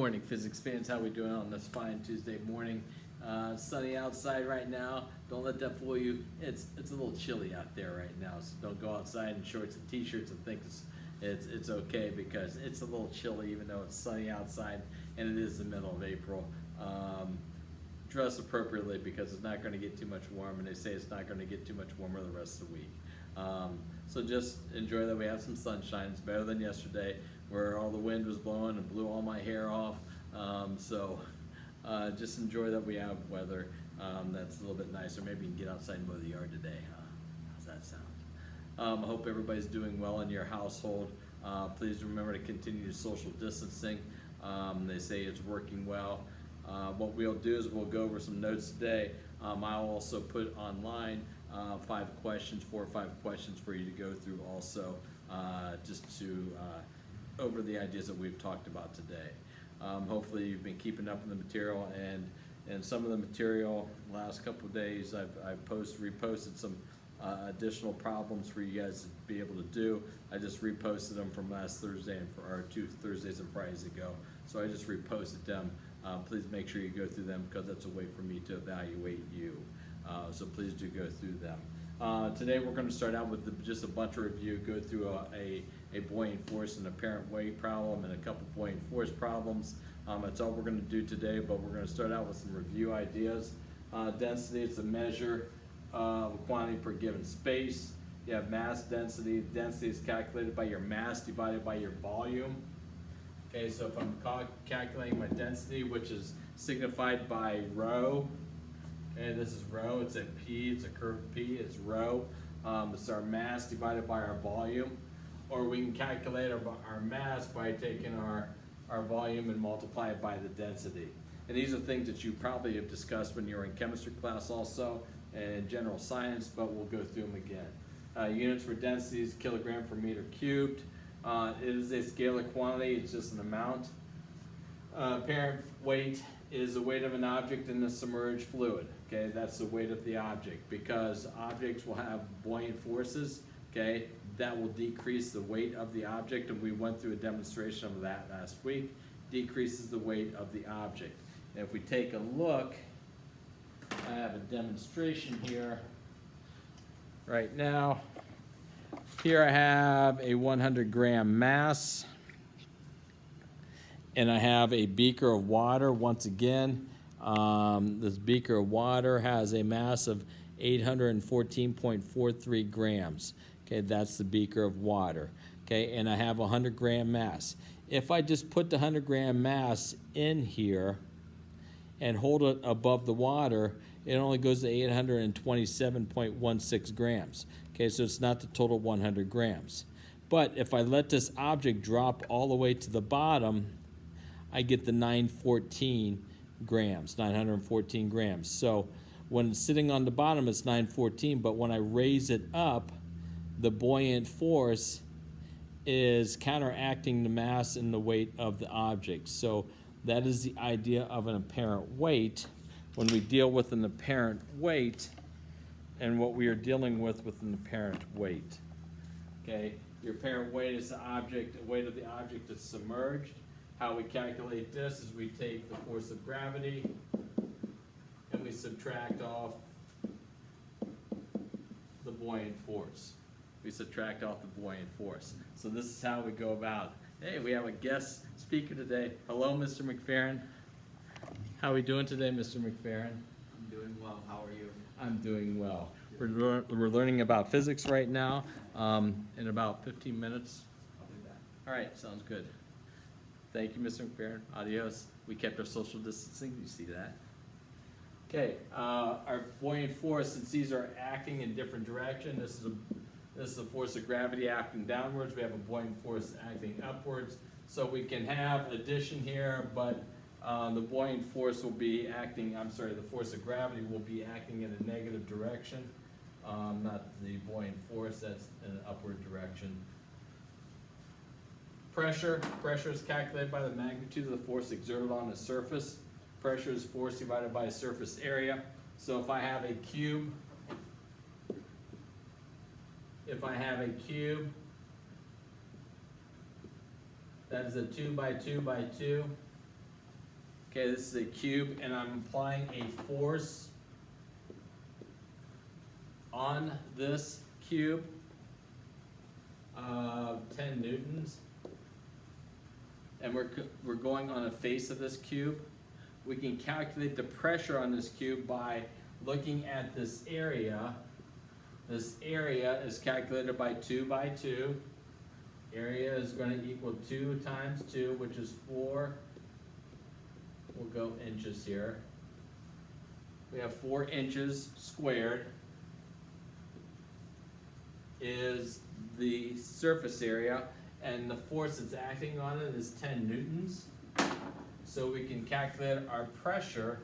morning, physics fans. How we doing on this fine Tuesday morning? Sunny outside right now. Don't let that fool you. It's a little chilly out there right now, so don't go outside in shorts and t-shirts and think it's okay, because it's a little chilly even though it's sunny outside and it is the middle of April. Dress appropriately because it's not going to get too much warm, and they say it's not going to get too much warmer the rest of the week. So just enjoy that we have some sunshine. It's better than yesterday where all the wind was blowing and blew all my hair off. Just enjoy that we have weather that's a little bit nicer. Maybe you can get outside and mow the yard today. How's that sound? I hope everybody's doing well in your household. Please remember to continue social distancing. They say it's working well. What we'll do is we'll go over some notes today. I'll also put online 4 or 5 questions for you to go through also, just to over the ideas that we've talked about today. Hopefully you've been keeping up with the material, and some of the material last couple of days I've reposted some additional problems for you guys to be able to do. I just reposted them from last Thursday or 2 Thursdays and Fridays ago, so I just reposted them. Please make sure you go through them because that's a way for me to evaluate you. So please do go through them. Today we're going to start out with just a bunch of review, go through a buoyant force and apparent weight problem and a couple buoyant force problems. That's all we're going to do today, but we're going to start out with some review ideas. Density, it's a measure of quantity per given space. You have mass density. Density is calculated by your mass divided by your volume. Okay, so if I'm calculating my density, which is signified by rho, and this is rho, it's a P, it's a curved P, it's rho. It's our mass divided by our volume. Or we can calculate our mass by taking our volume and multiply it by the density. And these are things that you probably have discussed when you were in chemistry class also, and general science, but we'll go through them again. Units for density is kilogram per meter cubed. It is a scalar quantity, it's just an amount. Apparent weight is the weight of an object in the submerged fluid. Okay, that's the weight of the object, because objects will have buoyant forces. Okay, that will decrease the weight of the object, and we went through a demonstration of that last week. Decreases the weight of the object. And if we take a look, I have a demonstration here right now. Here I have a 100-gram mass, and I have a beaker of water. Once again, this beaker of water has a mass of 814.43 grams. Okay, that's the beaker of water. Okay, and I have a 100-gram mass. If I just put the 100-gram mass in here and hold it above the water, it only goes to 827.16 grams. Okay, so it's not the total 100 grams. But if I let this object drop all the way to the bottom, I get the 914 grams, 914 grams. So when it's sitting on the bottom, it's 914, but when I raise it up, the buoyant force is counteracting the mass and the weight of the object. So that is the idea of an apparent weight. When we deal with an apparent weight, and what we are dealing with an apparent weight. Okay, your apparent weight is the weight of the object that's submerged. How we calculate this is we take the force of gravity and we subtract off the buoyant force. We subtract off the buoyant force. So this is how we go about it. Hey, we have a guest speaker today. Hello, Mr. McFerrin. How are we doing today, Mr. McFerrin? I'm doing well. How are you? I'm doing well. We're learning about physics right now. In about 15 minutes. I'll be back. All right, sounds good. Thank you, Mr. McFerrin. Adios. We kept our social distancing. You see that? Okay. Our buoyant force, since these are acting in different directions, this is a force of gravity acting downwards. We have a buoyant force acting upwards. So we can have addition here, but the buoyant force will be acting, the force of gravity will be acting in a negative direction, not the buoyant force, that's in an upward direction. Pressure is calculated by the magnitude of the force exerted on the surface. Pressure is force divided by surface area. So if I have a cube, that is a 2 by 2 by 2. Okay, this is a cube, and I'm applying a force on this cube of 10 newtons. And we're going on the face of this cube. We can calculate the pressure on this cube by looking at this area. This area is calculated by 2 by 2. Area is going to equal 2 times 2, which is 4. We'll go inches here. We have 4 inches squared is the surface area, and the force that's acting on it is 10 newtons. So we can calculate our pressure.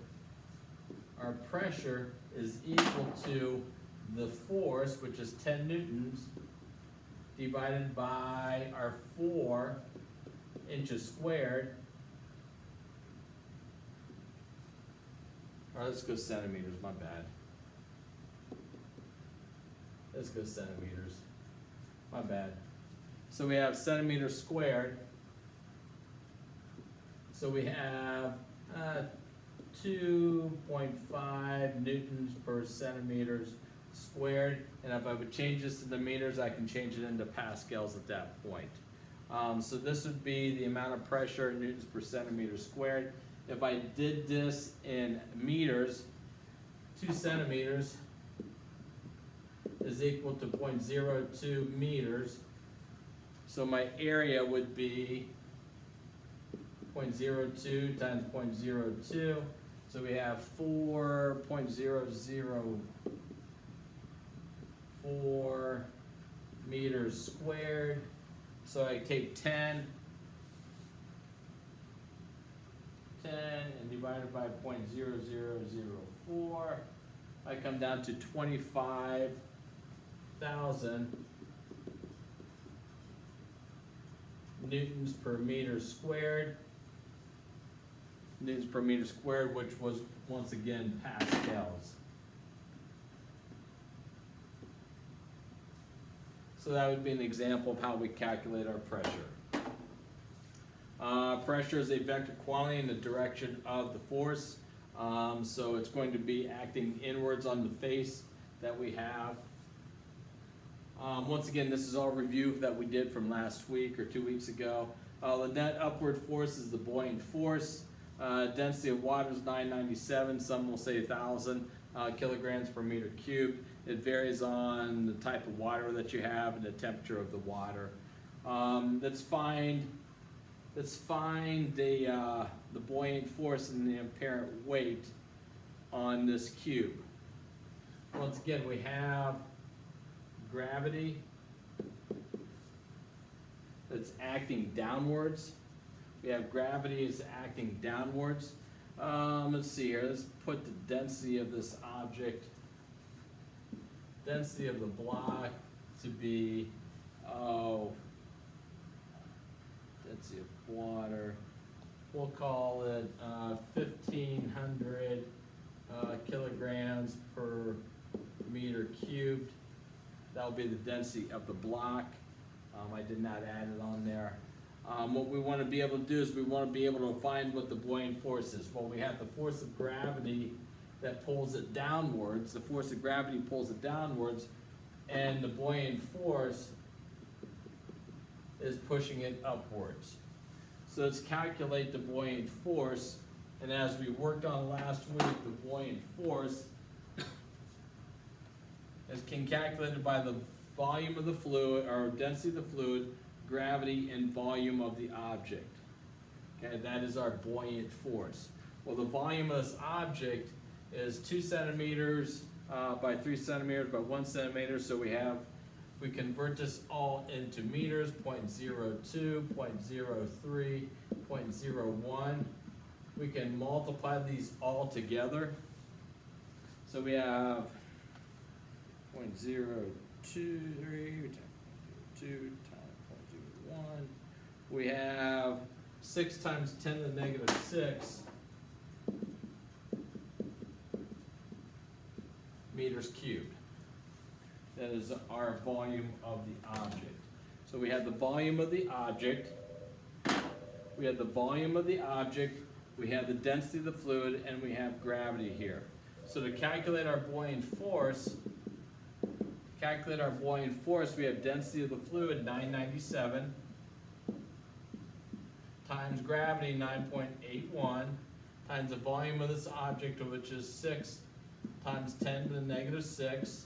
Our pressure is equal to the force, which is 10 newtons, divided by our 4 inches squared. Or let's go centimeters, my bad. Let's go centimeters. My bad. So we have centimeters squared. So we have 2.5 newtons per centimeters squared. And if I would change this to the meters, I can change it into pascals at that point. So this would be the amount of pressure in newtons per centimeter squared. If I did this in meters, 2 centimeters is equal to 0.02 meters. So my area would be 0.02 times 0.02. So we have 4.004 meters squared. So I take 10 and divide it by 0.0004. I come down to 25,000 newtons per meter squared. Newtons per meter squared, which was once again pascals. So that would be an example of how we calculate our pressure. Pressure is a vector quantity in the direction of the force. So it's going to be acting inwards on the face that we have. Once again, this is all review that we did from last week or 2 weeks ago. The net upward force is the buoyant force. Density of water is 997. Some will say 1,000 kilograms per meter cubed. It varies on the type of water that you have and the temperature of the water. Let's find the buoyant force and the apparent weight on this cube. Once again, we have gravity that's acting downwards. We have gravity is acting downwards. Let's see here. Let's put the density of this object, density of the block to be, density of water. We'll call it 1,500 kilograms per meter cubed. That will be the density of the block. I did not add it on there. What we want to be able to do is we want to be able to find what the buoyant force is. Well, we have the force of gravity that pulls it downwards. The force of gravity pulls it downwards, and the buoyant force is pushing it upwards. So let's calculate the buoyant force. And as we worked on last week, the buoyant force is calculated by the volume of the fluid, or density of the fluid, gravity, and volume of the object. Okay, that is our buoyant force. Well, the volume of this object is 2 centimeters by 3 centimeters by 1 centimeter. So we have, if we convert this all into meters, 0.02, 0.03, 0.01. We can multiply these all together. So we have 0.023 2 times 0.01. We have 6 times 10 to the negative 6 meters cubed. That is our volume of the object. So we have the volume of the object. We have the volume of the object We have the density of the fluid and we have gravity here. So to calculate our buoyant force, we have density of the fluid 997 times gravity 9.81 times the volume of this object, which is 6 times 10 to the negative 6.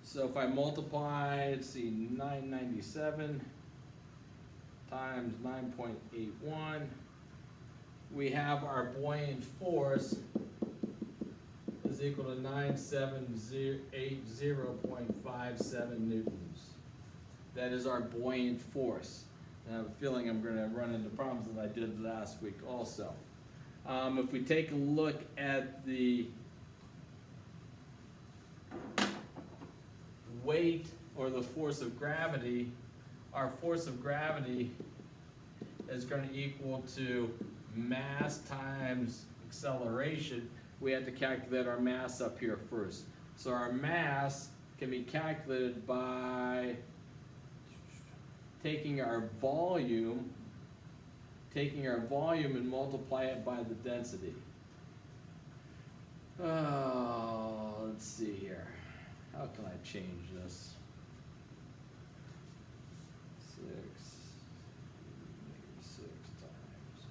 So if I multiply, let's see, 997 times 9.81, we have our buoyant force is equal to 9780.57 newtons. That is our buoyant force. And I have a feeling I'm going to run into problems that I did last week also. If we take a look at the weight or the force of gravity, our force of gravity is going to equal to mass times acceleration. We have to calculate our mass up here first. So our mass can be calculated by taking our volume and multiply it by the density. Oh, let's see here. How can I change this? 6 times.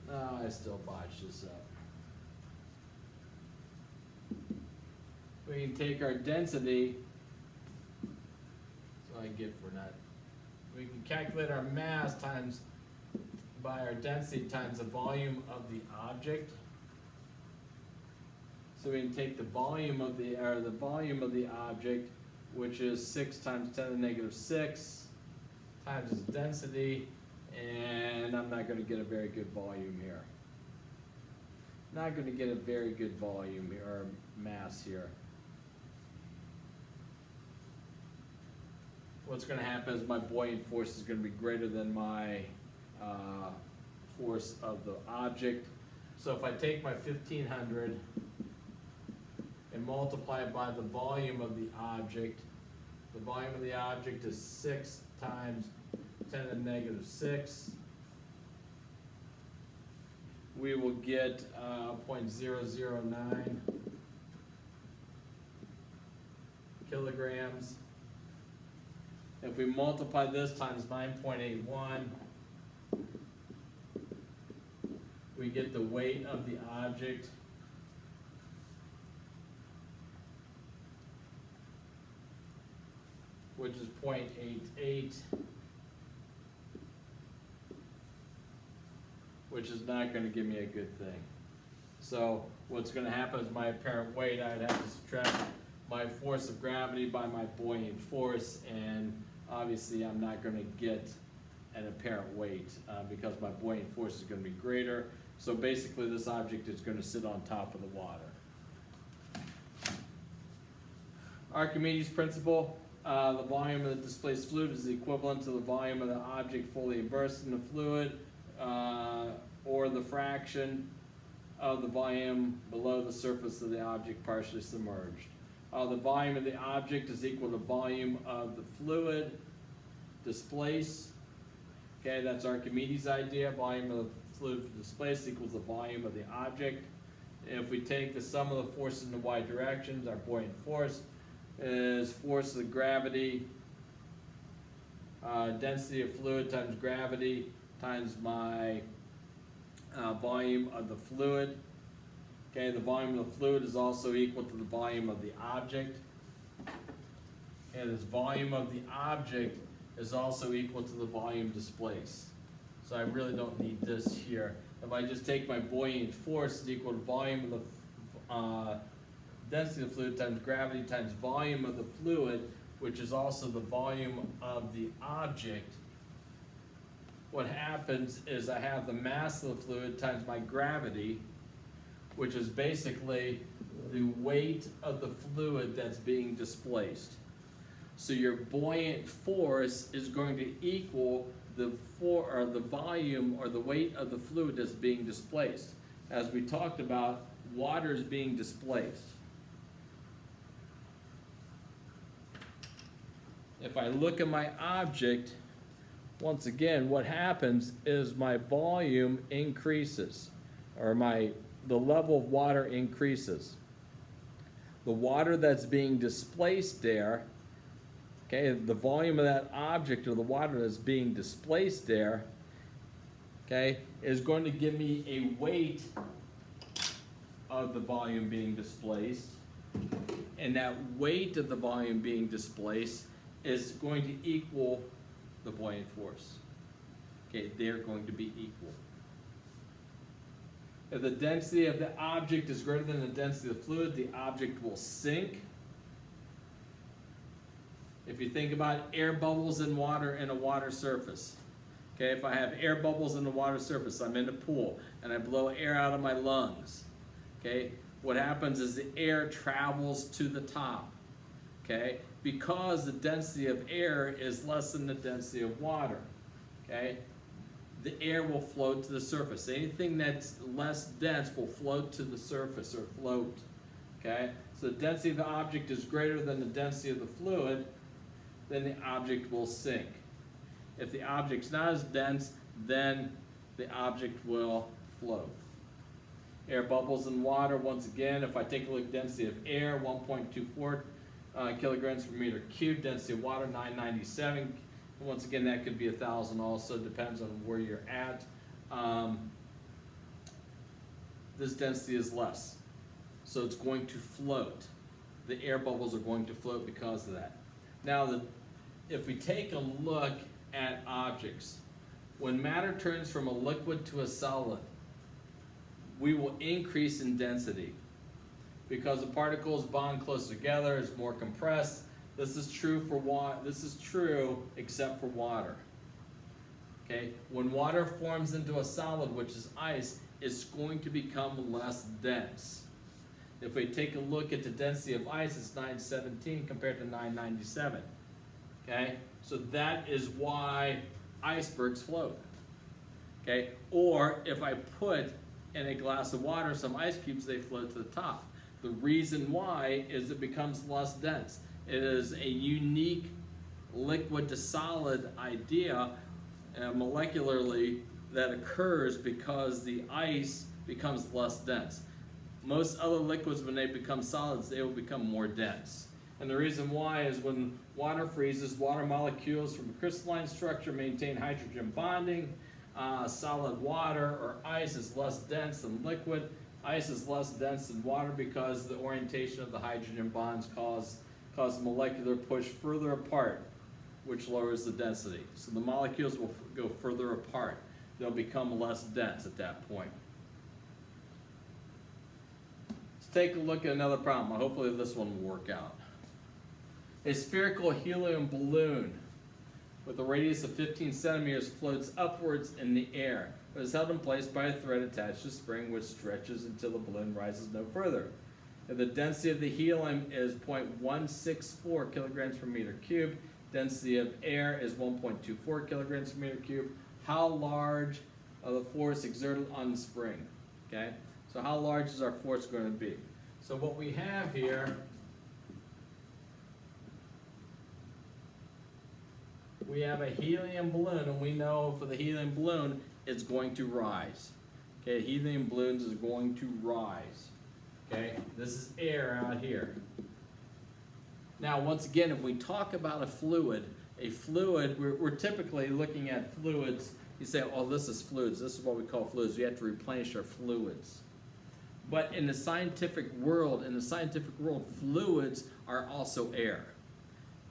No, I still botched this up. We can take our density, so I get for that. We can calculate our mass times by our density times the volume of the object. So we can take the volume of the object, which is 6 times 10 to the negative 6 times its density, and I'm not going to get a very good volume here. Not going to get a very good volume here, or mass here. What's going to happen is my buoyant force is going to be greater than my force of the object. So if I take my 1500 and multiply it by the volume of the object is 6 times 10 to the negative 6. We will get 0.009 kilograms. If we multiply this times 9.81, we get the weight of the object, which is 0.88, which is not going to give me a good thing. So what's going to happen is my apparent weight, I'd have to subtract my force of gravity by my buoyant force, and obviously I'm not going to get an apparent weight because my buoyant force is going to be greater. So basically this object is going to sit on top of the water. Archimedes principle, the volume of the displaced fluid is equivalent to the volume of the object fully immersed in the fluid, or the fraction of the volume below the surface of the object partially submerged. The volume of the object is equal to volume of the fluid displaced. Okay, that's Archimedes' idea. Volume of the fluid displaced equals the volume of the object. If we take the sum of the forces in the y directions, our buoyant force is force of gravity, density of fluid times gravity times my volume of the fluid. Okay, the volume of the fluid is also equal to the volume of the object. And this volume of the object is also equal to the volume displaced. So I really don't need this here. If I just take my buoyant force is equal to volume of the density of the fluid times gravity times volume of the fluid, which is also the volume of the object. What happens is I have the mass of the fluid times my gravity, which is basically the weight of the fluid that's being displaced. So your buoyant force is going to equal the volume or the weight of the fluid that's being displaced. As we talked about, water is being displaced. If I look at my object, once again, what happens is my volume increases, or the level of water increases. The water that's being displaced there, okay, the volume of that object or the water that's being displaced there, okay, is going to give me a weight of the volume being displaced. And that weight of the volume being displaced is going to equal the buoyant force. Okay, they're going to be equal. If the density of the object is greater than the density of the fluid, the object will sink. If you think about air bubbles in water and a water surface, okay, if I have air bubbles in the water surface, I'm in a pool, and I blow air out of my lungs, okay, what happens is the air travels to the top, okay, because the density of air is less than the density of water, okay, the air will float to the surface. Anything that's less dense will float to the surface or float, okay? So the density of the object is greater than the density of the fluid, then the object will sink. If the object's not as dense, then the object will float. Air bubbles in water, once again, if I take a look at density of air, 1.24 kilograms per meter cubed, density of water, 997. Once again, that could be 1,000 also, depends on where you're at. This density is less, so it's going to float. The air bubbles are going to float because of that. Now, if we take a look at objects, when matter turns from a liquid to a solid, we will increase in density because the particles bond closer together, it's more compressed. This is true for water. This is true except for water. Okay, when water forms into a solid, which is ice, it's going to become less dense. If we take a look at the density of ice, it's 917 compared to 997. Okay, so that is why icebergs float. Okay, or if I put in a glass of water some ice cubes, they float to the top. The reason why is it becomes less dense. It is a unique liquid to solid idea molecularly that occurs because the ice becomes less dense. Most other liquids, when they become solids, they will become more dense. And the reason why is when water freezes, water molecules from a crystalline structure maintain hydrogen bonding. Solid water or ice is less dense than liquid. Ice is less dense than water because the orientation of the hydrogen bonds cause molecular push further apart, which lowers the density. So the molecules will go further apart. They'll become less dense at that point. Let's take a look at another problem. Hopefully this one will work out. A spherical helium balloon with a radius of 15 centimeters floats upwards in the air, but is held in place by a thread attached to a spring which stretches until the balloon rises no further. If the density of the helium is 0.164 kilograms per meter cubed, density of air is 1.24 kilograms per meter cubed, how large of the force exerted on the spring? Okay, so how large is our force going to be? So what we have here, we have a helium balloon, and we know for the helium balloon, it's going to rise. Okay, helium balloons is going to rise. Okay, this is air out here. Now, once again, if we talk about a fluid, we're typically looking at fluids. You say, oh, this is fluids. This is what we call fluids. We have to replenish our fluids. But in the scientific world, fluids are also air.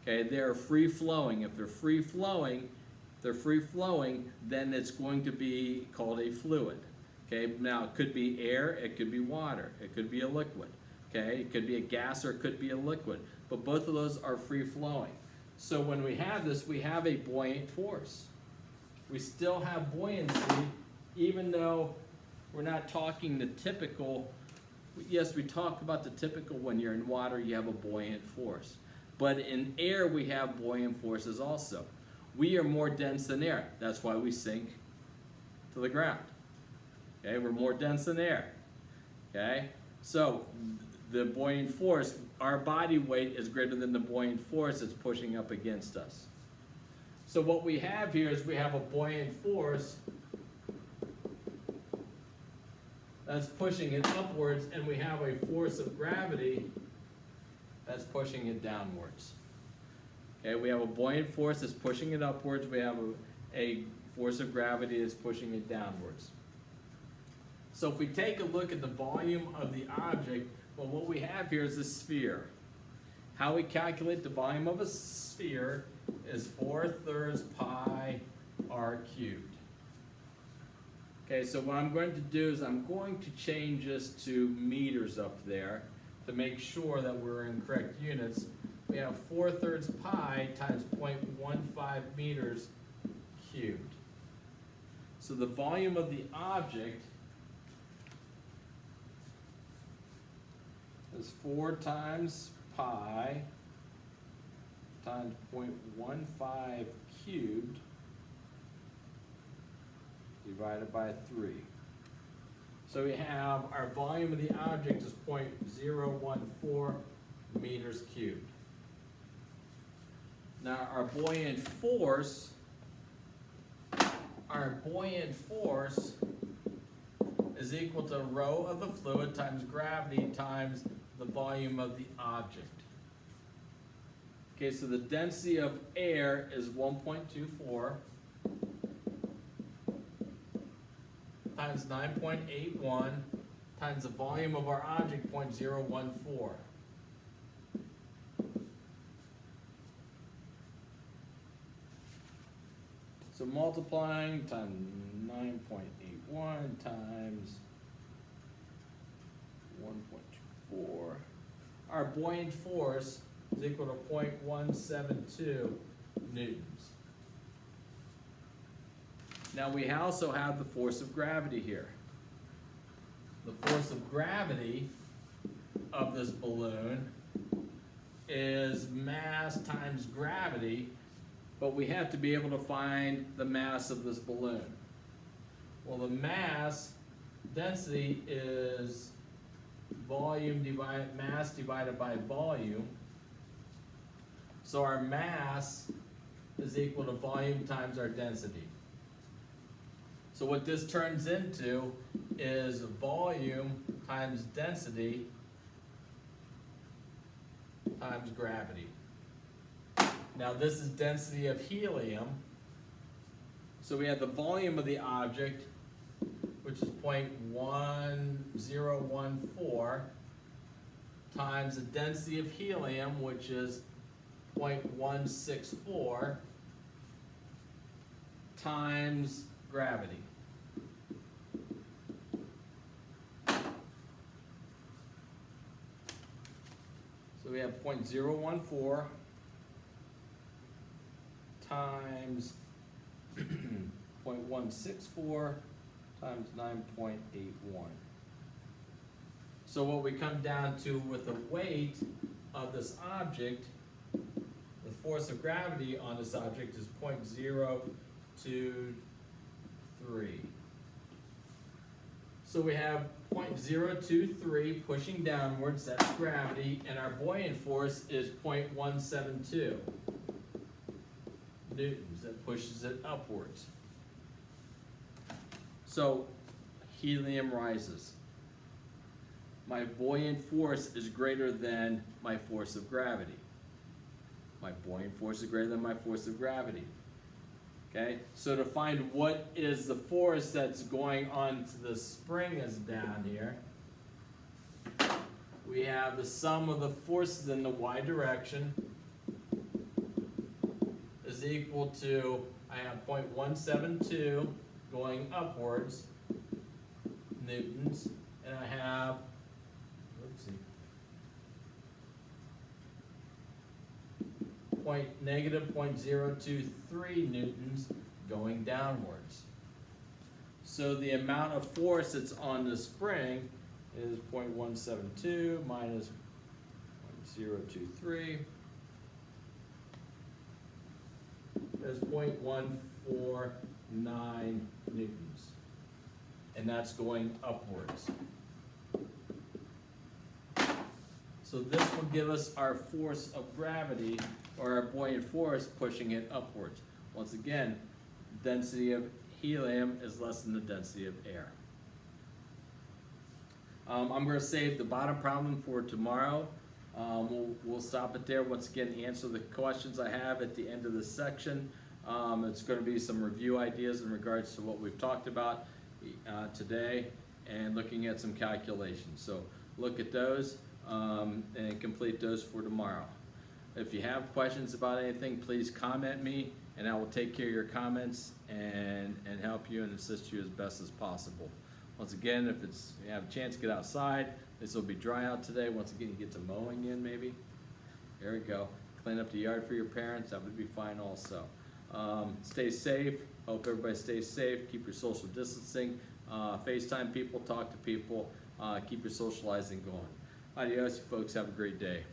Okay, they're free flowing. If they're free flowing, then it's going to be called a fluid. Okay, now it could be air, it could be water, it could be a liquid. Okay, it could be a gas or it could be a liquid. But both of those are free flowing. So when we have this, we have a buoyant force. We still have buoyancy, even though we're not talking the typical. Yes, we talk about the typical when you're in water, you have a buoyant force. But in air, we have buoyant forces also. We are more dense than air. That's why we sink to the ground. Okay, we're more dense than air. Okay, so the buoyant force, our body weight is greater than the buoyant force that's pushing up against us. So what we have here is we have a buoyant force that's pushing it upwards, and we have a force of gravity that's pushing it downwards. Okay, we have a buoyant force that's pushing it upwards, we have a force of gravity that's pushing it downwards. So if we take a look at the volume of the object, well, what we have here is a sphere. How we calculate the volume of a sphere is 4/3 pi r cubed. Okay, so what I'm going to do is I'm going to change this to meters up there to make sure that we're in correct units. We have 4/3 pi times 0.15 meters cubed. So the volume of the object is 4 times pi times 0.15 cubed divided by 3. So we have our volume of the object is 0.014 meters cubed. Now our buoyant force is equal to rho of the fluid times gravity times the volume of the object. Okay, so the density of air is 1.24 times 9.81 times the volume of our object, 0.014. So multiplying times 9.81 times 1.24, our buoyant force is equal to 0.172 newtons. Now we also have the force of gravity here. The force of gravity of this balloon is mass times gravity, but we have to be able to find the mass of this balloon. Well, the mass density is mass divided by volume. So our mass is equal to volume times our density. So what this turns into is volume times density times gravity. Now this is density of helium. So we have the volume of the object, which is 0.1014, times the density of helium, which is 0.164, times gravity. So we have 0.014 times 0.164 times 9.81. So what we come down to with the weight of this object, the force of gravity on this object is 0.023. So we have 0.023 pushing downwards, that's gravity, and our buoyant force is 0.172 newtons, that pushes it upwards. So helium rises. My buoyant force is greater than my force of gravity. My buoyant force is greater than my force of gravity. Okay, so to find what is the force that's going on to the spring is down here, we have the sum of the forces in the y direction is equal to, I have 0.172 going upwards, newtons, and I have, negative 0.023 newtons going downwards. So the amount of force that's on the spring is 0.172 minus 0.023 is 0.149 newtons. And that's going upwards. So this will give us our force of gravity, or our buoyant force pushing it upwards. Once again, density of helium is less than the density of air. I'm going to save the bottom problem for tomorrow. We'll stop it there. Once again, answer the questions I have at the end of this section. It's going to be some review ideas in regards to what we've talked about today, and looking at some calculations. So look at those and complete those for tomorrow. If you have questions about anything, please comment me, and I will take care of your comments and help you and assist you as best as possible. Once again, if you have a chance to get outside, this will be dry out today. Once again, you get some mowing in maybe. There we go. Clean up the yard for your parents. That would be fine also. Stay safe. Hope everybody stays safe. Keep your social distancing. FaceTime people, talk to people. Keep your socializing going. Adios, you folks. Have a great day.